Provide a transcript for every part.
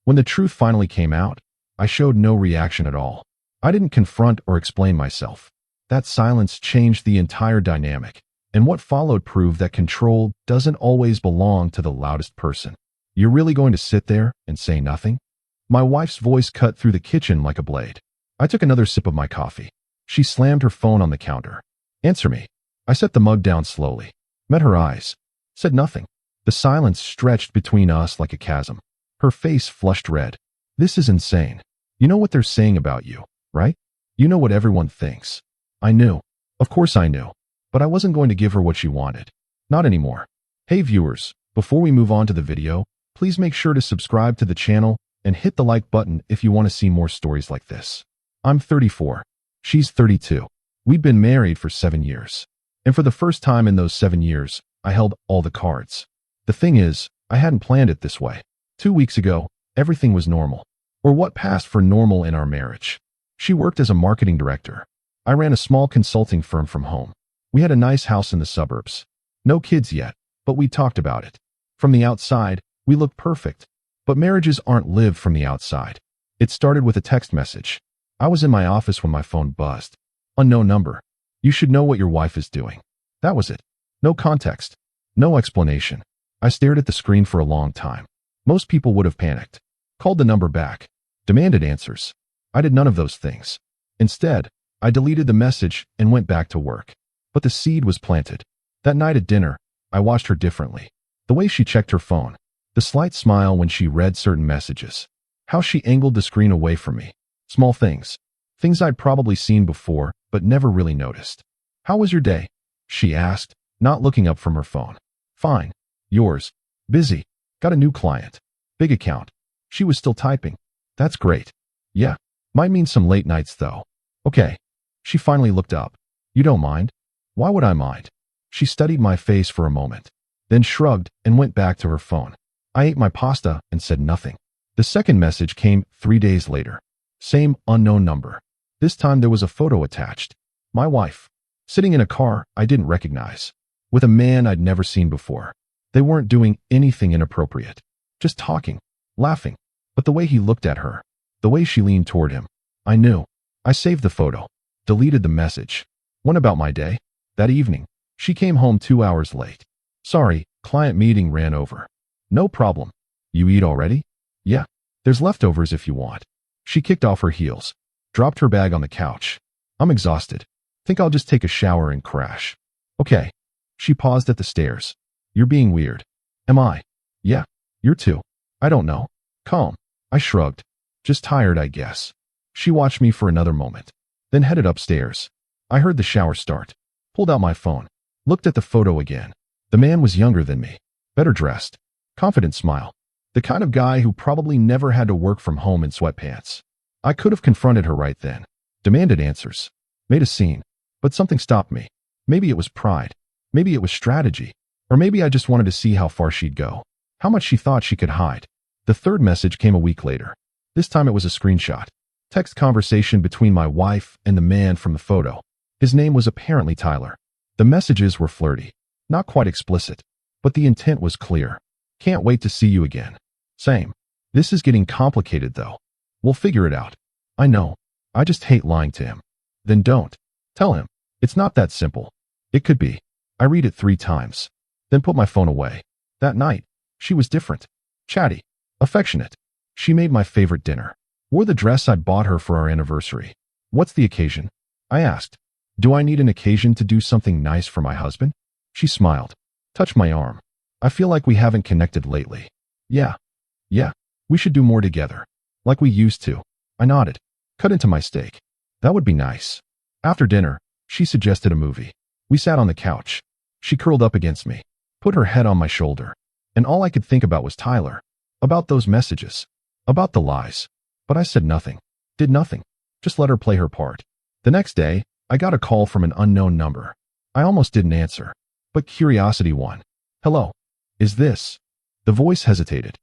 When the truth finally came out, I showed no reaction at all. I didn't confront or explain myself. That silence changed the entire dynamic, and what followed proved that control doesn't always belong to the loudest person. You're really going to sit there and say nothing? My wife's voice cut through the kitchen like a blade. I took another sip of my coffee. She slammed her phone on the counter. Answer me. I set the mug down slowly, met her eyes, said nothing. The silence stretched between us like a chasm. Her face flushed red. This is insane. You know what they're saying about you, right? You know what everyone thinks. I knew. Of course I knew. But I wasn't going to give her what she wanted. Not anymore. Hey viewers, before we move on to the video, please make sure to subscribe to the channel and hit the like button if you want to see more stories like this. I'm 34. She's 32. We'd been married for 7 years. And for the first time in those 7 years, I held all the cards. The thing is, I hadn't planned it this way. 2 weeks ago, everything was normal. Or what passed for normal in our marriage. She worked as a marketing director. I ran a small consulting firm from home. We had a nice house in the suburbs. No kids yet, but we talked about it. From the outside, we looked perfect. But marriages aren't lived from the outside. It started with a text message. I was in my office when my phone buzzed. Unknown number. You should know what your wife is doing. That was it. No context. No explanation. I stared at the screen for a long time. Most people would have panicked. Called the number back. Demanded answers. I did none of those things. Instead, I deleted the message and went back to work. But the seed was planted. That night at dinner, I watched her differently. The way she checked her phone. The slight smile when she read certain messages. How she angled the screen away from me. Small things. Things I'd probably seen before, but never really noticed. How was your day? She asked, not looking up from her phone. Fine. Yours? Busy. Got a new client. Big account. She was still typing. That's great. Yeah. Might mean some late nights though. Okay. She finally looked up. You don't mind? Why would I mind? She studied my face for a moment, then shrugged and went back to her phone. I ate my pasta and said nothing. The second message came 3 days later. Same unknown number. This time there was a photo attached. My wife. Sitting in a car I didn't recognize. With a man I'd never seen before. They weren't doing anything inappropriate. Just talking. Laughing. But the way he looked at her. The way she leaned toward him. I knew. I saved the photo. Deleted the message. Went about my day. That evening, she came home 2 hours late. Sorry, client meeting ran over. No problem. You eat already? Yeah. There's leftovers if you want. She kicked off her heels. Dropped her bag on the couch. I'm exhausted. Think I'll just take a shower and crash. Okay. She paused at the stairs. You're being weird. Am I? Yeah. You're too. I don't know. Calm. I shrugged. Just tired, I guess. She watched me for another moment. Then headed upstairs. I heard the shower start. Pulled out my phone. Looked at the photo again. The man was younger than me. Better dressed. Confident smile. The kind of guy who probably never had to work from home in sweatpants. I could have confronted her right then. Demanded answers. Made a scene. But something stopped me. Maybe it was pride. Maybe it was strategy. Or maybe I just wanted to see how far she'd go. How much she thought she could hide. The third message came a week later. This time it was a screenshot. Text conversation between my wife and the man from the photo. His name was apparently Tyler. The messages were flirty. Not quite explicit. But the intent was clear. Can't wait to see you again. Same. This is getting complicated though. We'll figure it out. I know. I just hate lying to him. Then don't. Tell him. It's not that simple. It could be. I read it 3 times. Then put my phone away. That night, she was different. Chatty. Affectionate. She made my favorite dinner. Wore the dress I'd bought her for our anniversary. What's the occasion? I asked. Do I need an occasion to do something nice for my husband? She smiled. Touched my arm. I feel like we haven't connected lately. Yeah. We should do more together. Like we used to. I nodded. Cut into my steak. That would be nice. After dinner, she suggested a movie. We sat on the couch. She curled up against me. Put her head on my shoulder. And all I could think about was Tyler. About those messages. About the lies. But I said nothing. Did nothing. Just let her play her part. The next day, I got a call from an unknown number. I almost didn't answer. But curiosity won. Hello. Is this? The voice hesitated.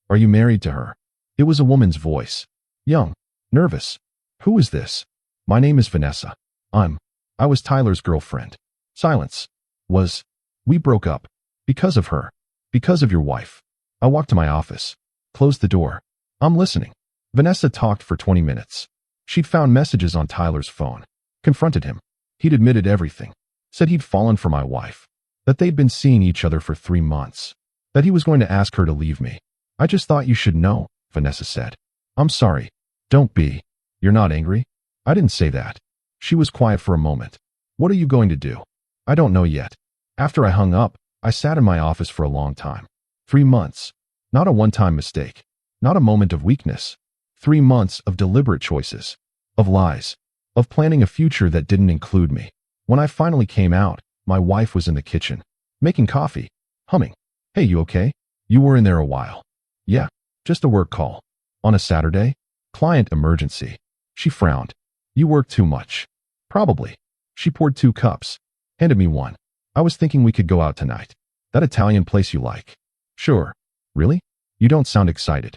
Are you married to her? It was a woman's voice. Young. Nervous. Who is this? My name is Vanessa. I was Tyler's girlfriend. Silence. We broke up. Because of her. Because of your wife. I walked to my office. Closed the door. I'm listening. Vanessa talked for 20 minutes. She'd found messages on Tyler's phone. Confronted him. He'd admitted everything. Said he'd fallen for my wife. That they'd been seeing each other for 3 months. That he was going to ask her to leave me. I just thought you should know, Vanessa said. I'm sorry. Don't be. You're not angry? I didn't say that. She was quiet for a moment. What are you going to do? I don't know yet. After I hung up, I sat in my office for a long time. 3 months. Not a one-time mistake. Not a moment of weakness. 3 months of deliberate choices. Of lies. Of planning a future that didn't include me. When I finally came out, my wife was in the kitchen. Making coffee. Humming. Hey, you okay? You were in there a while. Yeah. Just a work call. On a Saturday? Client emergency. She frowned. You work too much. Probably. She poured 2 cups. Handed me one. I was thinking we could go out tonight. That Italian place you like. Sure. Really? You don't sound excited.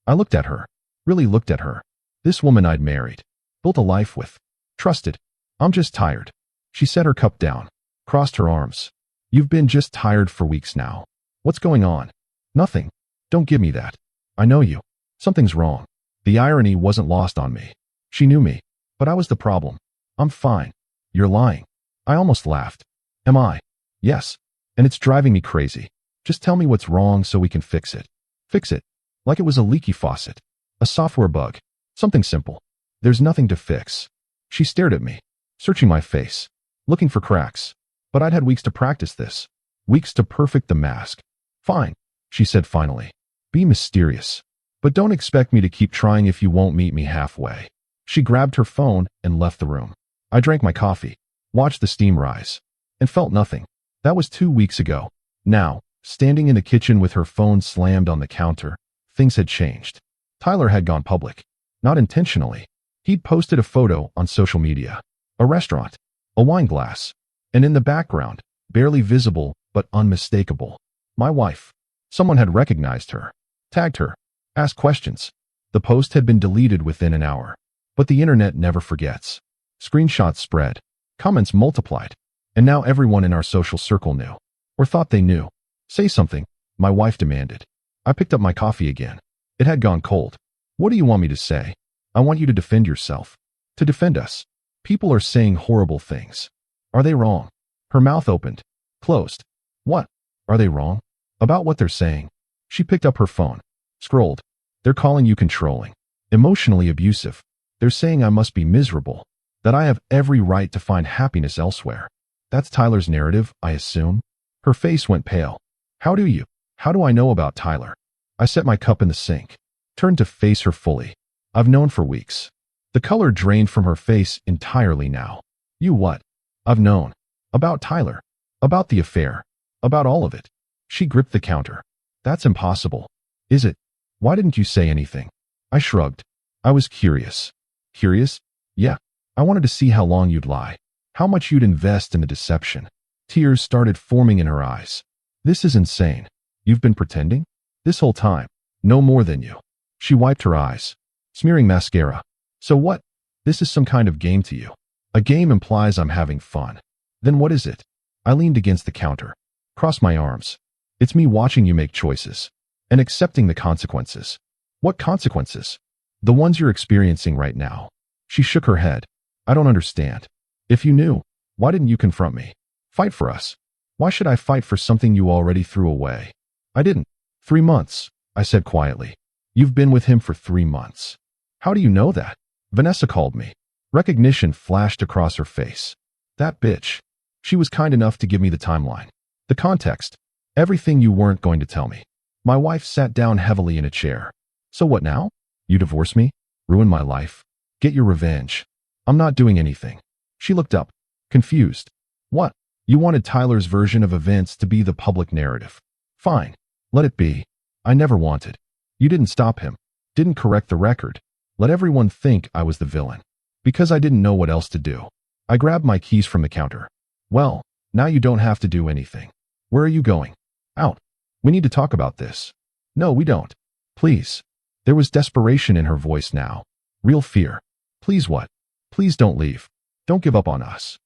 I looked at her. Really looked at her. This woman I'd married. Built a life with. Trusted. I'm just tired. She set her cup down. Crossed her arms. You've been just tired for weeks now. What's going on? Nothing. Don't give me that. I know you. Something's wrong. The irony wasn't lost on me. She knew me. But I was the problem. I'm fine. You're lying. I almost laughed. Am I? Yes. And it's driving me crazy. Just tell me what's wrong so we can fix it. Fix it. Like it was a leaky faucet. A software bug. Something simple. There's nothing to fix. She stared at me, searching my face, looking for cracks. But I'd had weeks to practice this. Weeks to perfect the mask. Fine, she said finally. Be mysterious. But don't expect me to keep trying if you won't meet me halfway. She grabbed her phone and left the room. I drank my coffee, watched the steam rise, and felt nothing. That was 2 weeks ago. Now, standing in the kitchen with her phone slammed on the counter, things had changed. Tyler had gone public. Not intentionally. He'd posted a photo on social media. A restaurant. A wine glass. And in the background, barely visible but unmistakable, my wife. Someone had recognized her. Tagged her. Asked questions. The post had been deleted within an hour. But the internet never forgets. Screenshots spread. Comments multiplied. And now everyone in our social circle knew. Or thought they knew. Say something, my wife demanded. I picked up my coffee again. It had gone cold. What do you want me to say? I want you to defend yourself. To defend us. People are saying horrible things. Are they wrong? Her mouth opened. Closed. What? Are they wrong? About what they're saying. She picked up her phone. Scrolled. They're calling you controlling. Emotionally abusive. They're saying I must be miserable. That I have every right to find happiness elsewhere. That's Tyler's narrative, I assume. Her face went pale. How do I know about Tyler? I set my cup in the sink. Turned to face her fully. I've known for weeks. The color drained from her face entirely now. You what? I've known. About Tyler. About the affair. About all of it. She gripped the counter. That's impossible. Is it? Why didn't you say anything? I shrugged. I was curious. Curious? Yeah. I wanted to see how long you'd lie. How much you'd invest in the deception. Tears started forming in her eyes. This is insane. You've been pretending? This whole time. No more than you. She wiped her eyes. Smearing mascara. So what? This is some kind of game to you. A game implies I'm having fun. Then what is it? I leaned against the counter. Crossed my arms. It's me watching you make choices. And accepting the consequences. What consequences? The ones you're experiencing right now. She shook her head. I don't understand. If you knew, why didn't you confront me? Fight for us. Why should I fight for something you already threw away? I didn't. 3 months, I said quietly. You've been with him for 3 months. How do you know that? Vanessa called me. Recognition flashed across her face. That bitch. She was kind enough to give me the timeline. The context. Everything you weren't going to tell me. My wife sat down heavily in a chair. So what now? You divorce me? Ruin my life? Get your revenge? I'm not doing anything. She looked up, confused. What? You wanted Tyler's version of events to be the public narrative. Fine. Let it be. I never wanted. You didn't stop him. Didn't correct the record. Let everyone think I was the villain. Because I didn't know what else to do. I grabbed my keys from the counter. Well, now you don't have to do anything. Where are you going? Out. We need to talk about this. No, we don't. Please. There was desperation in her voice now. Real fear. Please what? Please don't leave. Don't give up on us.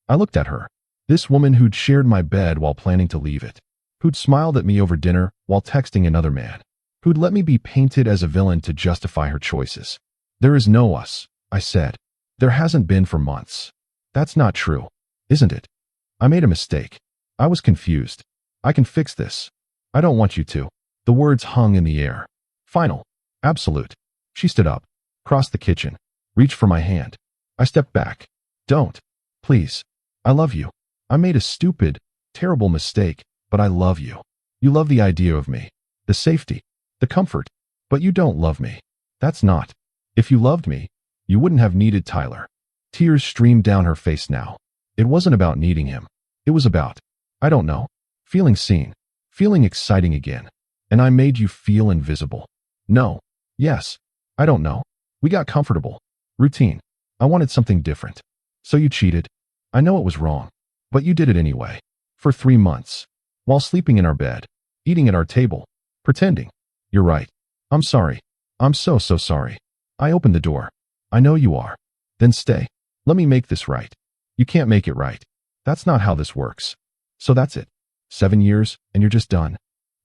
I looked at her. This woman who'd shared my bed while planning to leave it. Who'd smiled at me over dinner while texting another man. who'd let me be painted as a villain to justify her choices. There is no us, I said. There hasn't been for months. That's not true, isn't it? I made a mistake. I was confused. I can fix this. I don't want you to. The words hung in the air. Final. Absolute. She stood up, crossed the kitchen, reached for my hand. I stepped back. Don't. Please. I love you. I made a stupid, terrible mistake, but I love you. You love the idea of me, the safety, the comfort, but you don't love me. That's not. If you loved me, you wouldn't have needed Tyler. Tears streamed down her face now. It wasn't about needing him. It was about, I don't know, feeling seen, feeling exciting again. And I made you feel invisible. No. Yes. I don't know. We got comfortable. Routine. I wanted something different. So you cheated. I know it was wrong. But you did it anyway. For 3 months. While sleeping in our bed. Eating at our table. Pretending. You're right. I'm sorry. I'm so sorry. I opened the door. I know you are. Then stay. Let me make this right. You can't make it right. That's not how this works. So that's it. 7 years, and you're just done.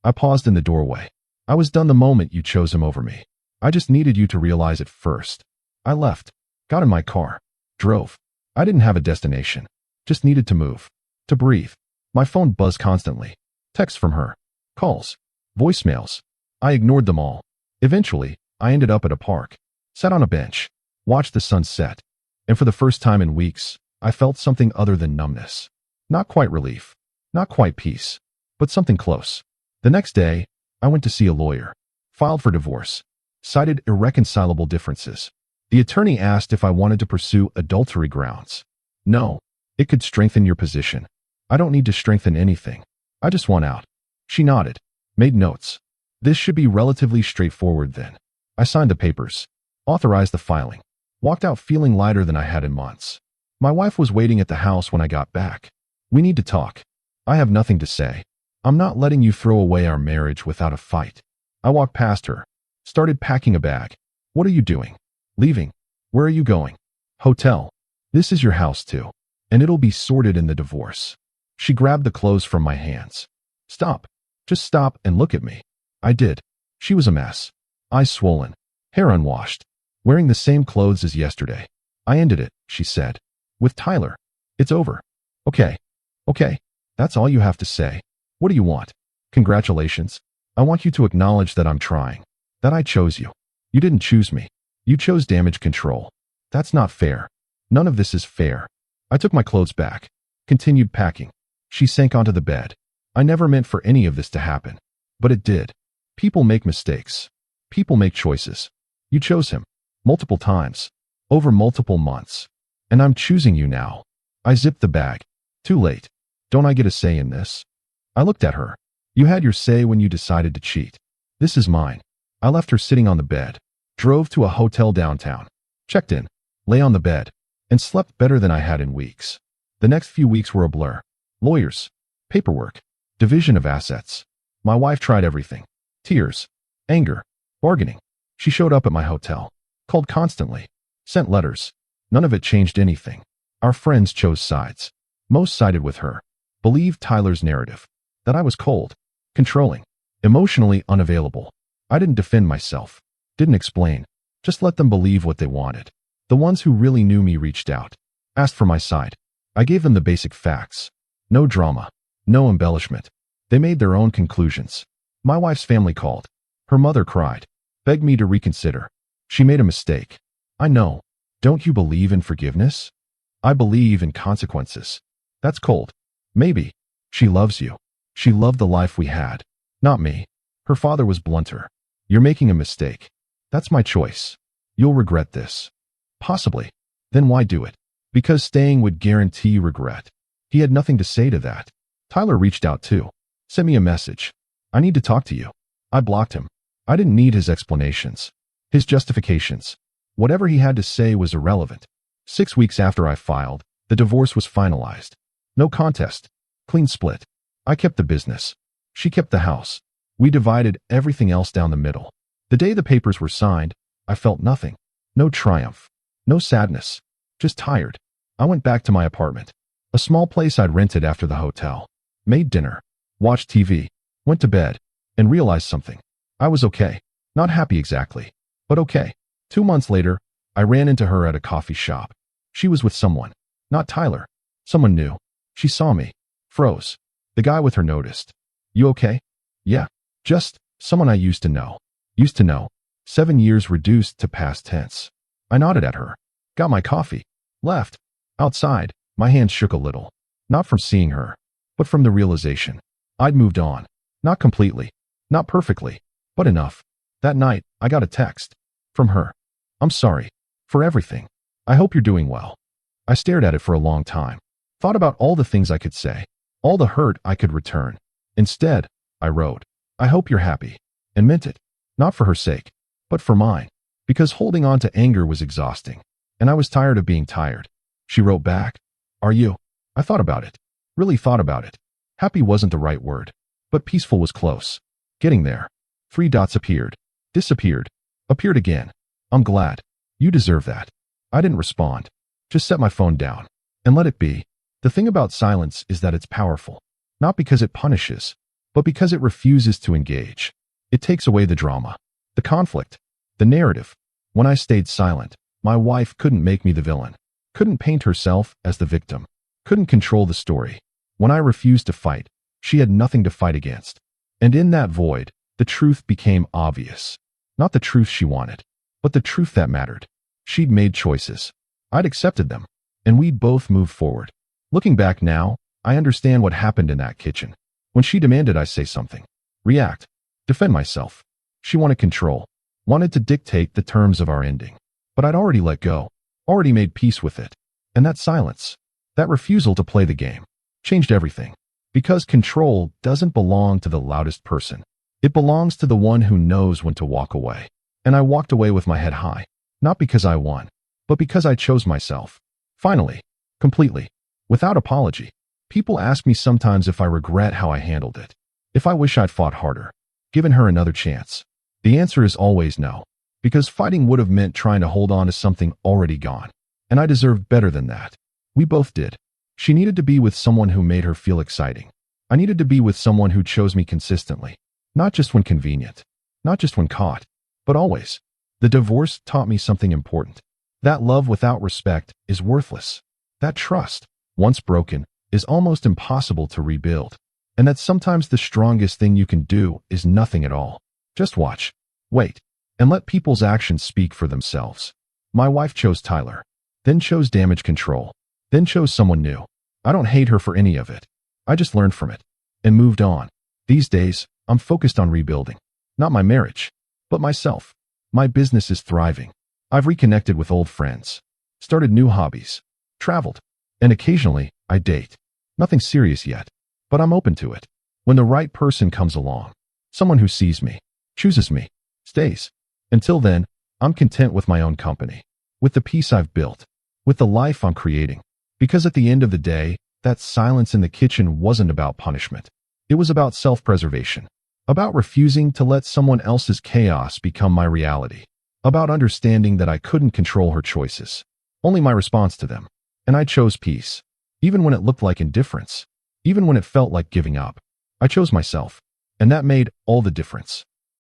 I paused in the doorway. I was done the moment you chose him over me. I just needed you to realize it first. I left. Got in my car. Drove. I didn't have a destination. Just needed to move. To breathe. My phone buzzed constantly. Texts from her. Calls. Voicemails. I ignored them all. Eventually, I ended up at a park. Sat on a bench. Watched the sun set. And for the first time in weeks, I felt something other than numbness. Not quite relief. Not quite peace. But something close. The next day, I went to see a lawyer. Filed for divorce. Cited irreconcilable differences. The attorney asked if I wanted to pursue adultery grounds. No. It could strengthen your position. I don't need to strengthen anything. I just want out. She nodded. Made notes. This should be relatively straightforward then. I signed the papers. Authorized the filing. Walked out feeling lighter than I had in months. My wife was waiting at the house when I got back. We need to talk. I have nothing to say. I'm not letting you throw away our marriage without a fight. I walked past her. Started packing a bag. What are you doing? Leaving. Where are you going? Hotel. This is your house too. And it'll be sorted in the divorce. She grabbed the clothes from my hands. Stop. Just stop and look at me. I did. She was a mess. Eyes swollen. Hair unwashed. Wearing the same clothes as yesterday. I ended it, she said. With Tyler. It's over. Okay. Okay. That's all you have to say. What do you want? Congratulations. I want you to acknowledge that I'm trying. That I chose you. You didn't choose me. You chose damage control. That's not fair. None of this is fair. I took my clothes back. Continued packing. She sank onto the bed. I never meant for any of this to happen. But it did. People make mistakes. People make choices. You chose him. Multiple times. Over multiple months. And I'm choosing you now. I zipped the bag. Too late. Don't I get a say in this? I looked at her. You had your say when you decided to cheat. This is mine. I left her sitting on the bed. Drove to a hotel downtown. Checked in. Lay on the bed. And slept better than I had in weeks. The next few weeks were a blur. Lawyers. Paperwork. Division of assets. My wife tried everything. Tears. Anger. Bargaining. She showed up at my hotel. Called constantly. Sent letters. None of it changed anything. Our friends chose sides. Most sided with her. Believed Tyler's narrative. That I was cold. Controlling. Emotionally unavailable. I didn't defend myself. Didn't explain. Just let them believe what they wanted. The ones who really knew me reached out. Asked for my side. I gave them the basic facts. No drama. No embellishment. They made their own conclusions. My wife's family called. Her mother cried. Begged me to reconsider. She made a mistake. I know. Don't you believe in forgiveness? I believe in consequences. That's cold. Maybe. She loves you. She loved the life we had. Not me. Her father was blunter. You're making a mistake. That's my choice. You'll regret this. Possibly. Then why do it? Because staying would guarantee regret. He had nothing to say to that. Tyler reached out too. Sent me a message. I need to talk to you. I blocked him. I didn't need his explanations. His justifications. Whatever he had to say was irrelevant. 6 weeks after I filed, the divorce was finalized. No contest. Clean split. I kept the business. She kept the house. We divided everything else down the middle. The day the papers were signed, I felt nothing. No triumph. No sadness. Just tired. I went back to my apartment. A small place I'd rented after the hotel. Made dinner. Watched TV. Went to bed. And realized something. I was okay. Not happy exactly, but okay. 2 months later, I ran into her at a coffee shop. She was with someone. Not Tyler. Someone new. She saw me. Froze. The guy with her noticed. You okay? Yeah. Just someone I used to know. Used to know. 7 years reduced to past tense. I nodded at her. Got my coffee. Left. Outside, my hands shook a little. Not from seeing her, but from the realization. I'd moved on. Not completely. Not perfectly. But enough. That night, I got a text. From her. I'm sorry. For everything. I hope you're doing well. I stared at it for a long time. Thought about all the things I could say. All the hurt I could return. Instead, I wrote, I hope you're happy. And meant it. Not for her sake, but for mine. Because holding on to anger was exhausting. And I was tired of being tired. She wrote back, Are you? I thought about it. Really thought about it. Happy wasn't the right word. But peaceful was close. Getting there. 3 dots appeared. Disappeared. Appeared again. I'm glad. You deserve that. I didn't respond. Just set my phone down. And let it be. The thing about silence is that it's powerful. Not because it punishes, but because it refuses to engage. It takes away the drama, the conflict, the narrative. When I stayed silent, my wife couldn't make me the villain, couldn't paint herself as the victim, couldn't control the story. When I refused to fight, she had nothing to fight against. And in that void, the truth became obvious. Not the truth she wanted, but the truth that mattered. She'd made choices. I'd accepted them. And we'd both moved forward. Looking back now, I understand what happened in that kitchen. When she demanded I say something, react, defend myself. She wanted control, wanted to dictate the terms of our ending. But I'd already let go, already made peace with it. And that silence, that refusal to play the game, changed everything. Because control doesn't belong to the loudest person. It belongs to the one who knows when to walk away. And I walked away with my head high. Not because I won, but because I chose myself. Finally, completely, without apology. People ask me sometimes if I regret how I handled it. If I wish I'd fought harder, given her another chance. The answer is always no. Because fighting would have meant trying to hold on to something already gone. And I deserved better than that. We both did. She needed to be with someone who made her feel exciting. I needed to be with someone who chose me consistently. Not just when convenient. Not just when caught. But always. The divorce taught me something important. That love without respect is worthless. That trust, once broken, is almost impossible to rebuild. And that sometimes the strongest thing you can do is nothing at all. Just watch, wait, and let people's actions speak for themselves. My wife chose Tyler, then chose damage control, then chose someone new. I don't hate her for any of it. I just learned from it and moved on. These days, I'm focused on rebuilding. Not my marriage, but myself. My business is thriving. I've reconnected with old friends, started new hobbies, traveled, and occasionally I date. Nothing serious yet, but I'm open to it. When the right person comes along, someone who sees me, chooses me, stays. Until then, I'm content with my own company, with the peace I've built, with the life I'm creating. Because at the end of the day, that silence in the kitchen wasn't about punishment. It was about self-preservation, about refusing to let someone else's chaos become my reality, about understanding that I couldn't control her choices, only my response to them. And I chose peace, even when it looked like indifference, even when it felt like giving up. I chose myself, and that made all the difference.